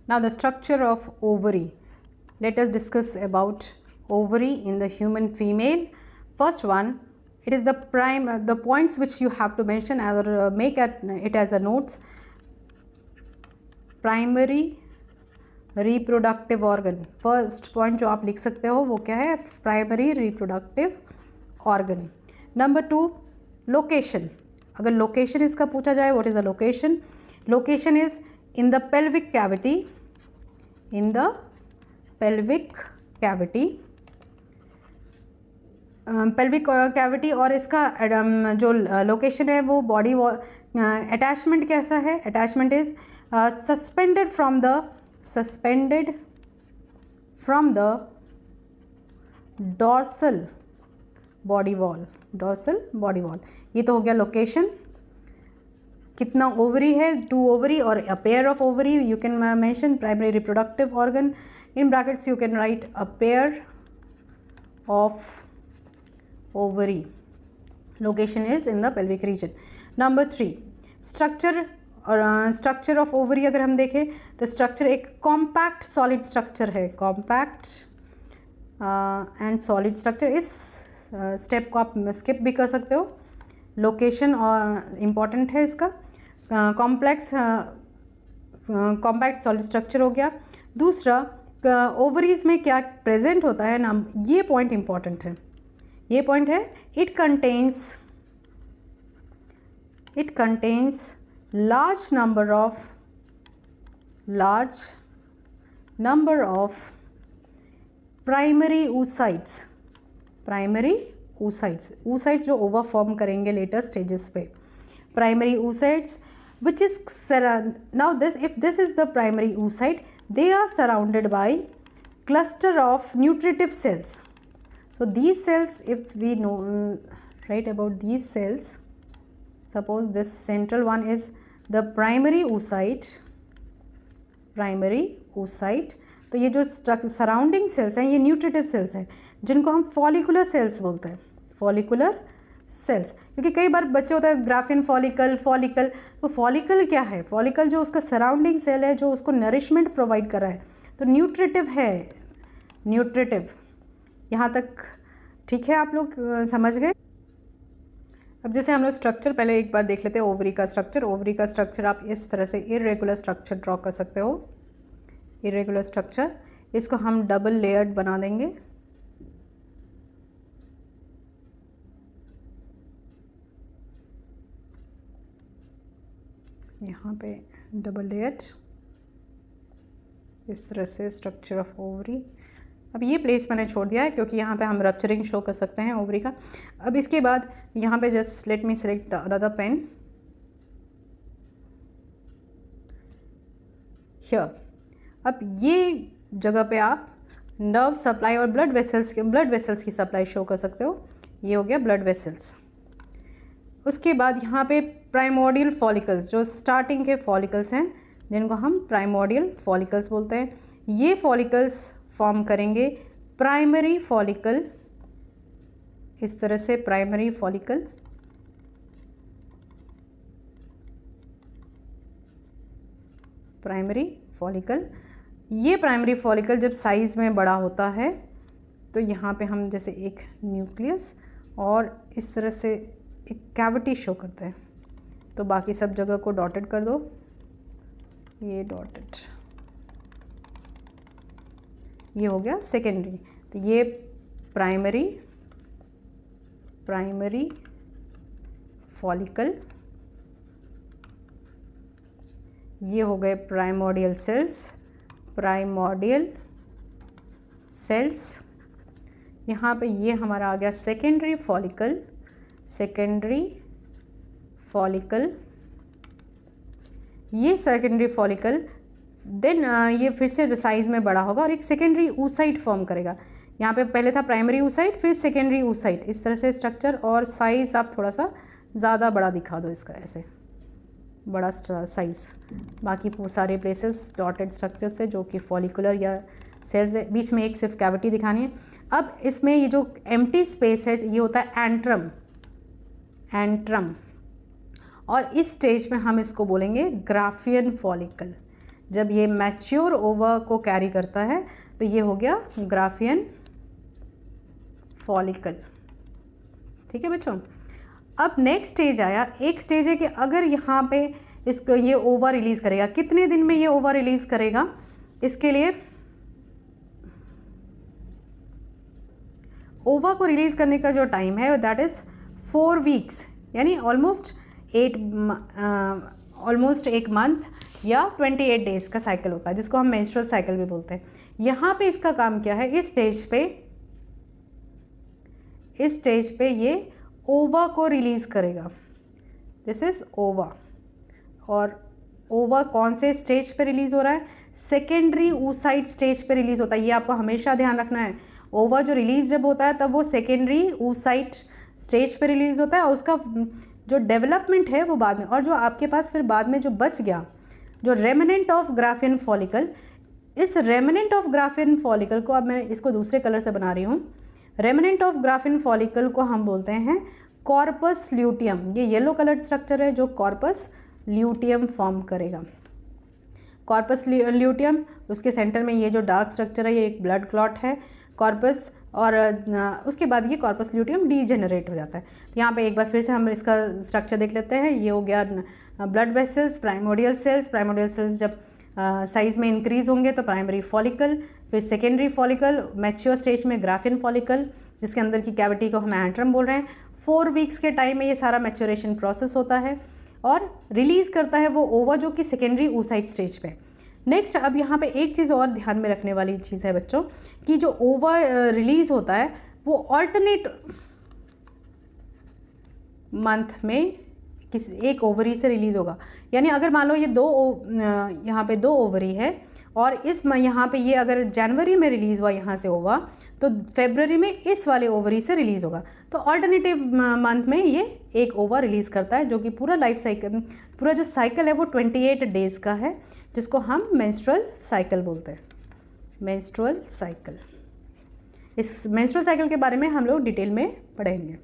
Now the structure of ovary. Let us discuss about ovary in the human female. First one, it is the points which you have to mention or make it as a notes. Primary reproductive organ. First point जो आप लिख सकते हो वो क्या है? Primary reproductive organ. Number 2, location. अगर location इसका पूछा जाए, what is the location? Location is in the pelvic cavity. In the pelvic cavity. Pelvic cavity और इसका जो लोकेशन है वो बॉडी अटैचमेंट कैसा है? Attachment is suspended from the dorsal body wall. ये तो हो गया लोकेशन. कितना ओवरी है? 2 ओवरी और a pair of ovary. You can mention primary reproductive organ. In brackets you can write a pair of ovary. Location is in the pelvic region. Number 3, structure और structure of ovary अगर हम देखें तो structure एक compact solid structure है. Compact and solid structure. इस step को आप skip भी कर सकते हो. Location important है इसका. Compact solid structure हो गया. दूसरा ovaries में क्या present होता है ना, ये point important है. ये पॉइंट है. It contains large number of primary oocytes. oocytes जो ओवा फॉर्म करेंगे लेटर स्टेजेस पे. Primary oocytes which is now if this is the primary oocyte, they are surrounded by cluster of nutritive cells. So these cells, if we know right about these cells, suppose this central one is the primary oocyte. तो ये जो surrounding sales हैं ये nutritive sales हैं जिनको हम follicular sales बोलते हैं. फॉलिकुलर सेल्स, क्योंकि कई बार बच्चे होता है ग्राफियन फॉलिकल. तो फॉलिकल क्या है? फॉलिकल जो उसका सराउंडिंग सेल है जो उसको नरिशमेंट प्रोवाइड कर रहा है. तो न्यूट्रिटिव है. यहाँ तक ठीक है? आप लोग समझ गए? अब जैसे हम लोग स्ट्रक्चर पहले एक बार देख लेते हैं. ओवरी का स्ट्रक्चर आप इस तरह से इरेगुलर स्ट्रक्चर ड्रॉ कर सकते हो. इरेगुलर स्ट्रक्चर, इसको हम डबल लेयर्ड बना देंगे. यहाँ पे डबल लेयर्ड इस तरह से स्ट्रक्चर ऑफ ओवरी. अब ये प्लेस मैंने छोड़ दिया है क्योंकि यहाँ पे हम रप्चरिंग शो कर सकते हैं ओवरी का. अब इसके बाद यहाँ पे just let me select the another pen here. अब ये जगह पे आप नर्व सप्लाई और ब्लड वेसल्स की सप्लाई शो कर सकते हो. ये हो गया ब्लड वेसल्स. उसके बाद यहाँ पे प्राइमोर्डियल फॉलिकल्स, जो स्टार्टिंग के फॉलिकल्स हैं जिनको हम प्राइमोर्डियल फॉलिकल्स बोलते हैं. ये फॉलिकल्स फॉर्म करेंगे प्राइमरी फॉलिकल. इस तरह से प्राइमरी फॉलिकल. ये प्राइमरी फॉलिकल जब साइज में बड़ा होता है तो यहाँ पे हम जैसे एक न्यूक्लियस और इस तरह से एक कैविटी शो करते हैं. तो बाकी सब जगह को डॉटेड कर दो. ये डॉटेड, ये हो गया सेकेंडरी. तो ये प्राइमरी फॉलिकल, ये हो गए प्राइमोर्डियल सेल्स. यहाँ पे ये हमारा आ गया सेकेंडरी फॉलिकल. ये सेकेंडरी फॉलिकल देन ये फिर से साइज में बड़ा होगा और एक सेकेंडरी oocyte फॉर्म करेगा. यहाँ पे पहले था प्राइमरी oocyte, फिर सेकेंडरी oocyte. इस तरह से स्ट्रक्चर और साइज़ आप थोड़ा सा ज़्यादा बड़ा दिखा दो इसका, ऐसे बड़ा साइज़. बाकी सारे प्लेसेस डॉटेड स्ट्रक्चर से जो कि फॉलिकुलर या सेल्स है. बीच में एक सिर्फ कैविटी दिखानी है. अब इसमें ये जो एम्प्टी स्पेस है ये होता है एंट्रम. और इस स्टेज में हम इसको बोलेंगे ग्राफियन फॉलिकल. जब ये मैच्योर ओवा को कैरी करता है तो ये हो गया ग्राफियन फॉलिकल। ठीक है बच्चों, अब नेक्स्ट स्टेज आया। एक स्टेज है कि अगर यहाँ पे इसको ये ओवा रिलीज़ करेगा, कितने दिन में ये ओवा रिलीज़ करेगा, इसके लिए ओवा को रिलीज़ करने का जो टाइम है दैट इज़ 4 वीक्स, यानी ऑलमोस्ट 1 मंथ या 28 डेज का साइकिल होता है, जिसको हम मेंस्ट्रुअल साइकिल भी बोलते हैं। यहाँ पे इसका काम क्या है, इस स्टेज पे ये ओवा को रिलीज़ करेगा। दिस इज़ ओवा, और ओवा कौन से स्टेज पे रिलीज़ हो रहा है, सेकेंडरी oocyte स्टेज पे रिलीज़ होता है। ये आपको हमेशा ध्यान रखना है, ओवा जो रिलीज़ जब होता है तब वो सेकेंडरी oocyte स्टेज पे रिलीज़ होता है, और उसका जो डेवलपमेंट है वो बाद में। और जो आपके पास फिर बाद में जो बच गया, जो रेमिनेंट ऑफ ग्राफियन फॉलिकल, इस रेमिनेंट ऑफ ग्राफियन फॉलिकल को, अब मैं इसको दूसरे कलर से बना रही हूँ, रेमिनेंट ऑफ ग्राफियन फॉलिकल को हम बोलते हैं कॉर्पस ल्यूटियम। ये येलो कलर्ड स्ट्रक्चर है जो कॉर्पस ल्यूटियम फॉर्म करेगा। कॉर्पस ल्यूटियम, उसके सेंटर में ये जो डार्क स्ट्रक्चर है ये एक ब्लड क्लॉट है कॉर्पस, और उसके बाद ये कॉर्पस ल्यूटियम डीजेनरेट हो जाता है। तो यहाँ पे एक बार फिर से हम इसका स्ट्रक्चर देख लेते हैं। ये हो गया blood vessels, primordial cells. Primordial cells जब साइज़ में इंक्रीज़ होंगे तो प्राइमरी फॉलिकल, फिर सेकेंडरी फॉलिकल, मैच्योर स्टेज में ग्राफियन फॉलिकल, जिसके अंदर की कैविटी को हम एंट्रम बोल रहे हैं। 4 वीक्स के टाइम में ये सारा मैच्योरेशन प्रोसेस होता है और रिलीज़ करता है वो ओवा, जो कि सेकेंडरी oocyte स्टेज पे। नेक्स्ट, अब यहाँ पे एक चीज़ और ध्यान में रखने वाली चीज़ है बच्चों, कि जो ओवा रिलीज़ होता है वो ऑल्टरनेट मंथ में एक ओवरी से रिलीज़ होगा। यानी अगर मान लो ये यहाँ पे 2 ओवरी है, और यहाँ पे ये अगर जनवरी में रिलीज़ हुआ यहाँ से ओवा, तो फरवरी में इस वाले ओवरी से रिलीज़ होगा। तो ऑल्टरनेटिव मंथ में ये एक ओवा रिलीज़ करता है, जो कि पूरा लाइफ साइकिल, पूरा जो साइकिल है वो 28 डेज़ का है, जिसको हम मेंस्ट्रुअल साइकिल बोलते हैं। मेंस्ट्रुअल साइकिल, इस मेंस्ट्रुअल साइकिल के बारे में हम लोग डिटेल में पढ़ेंगे।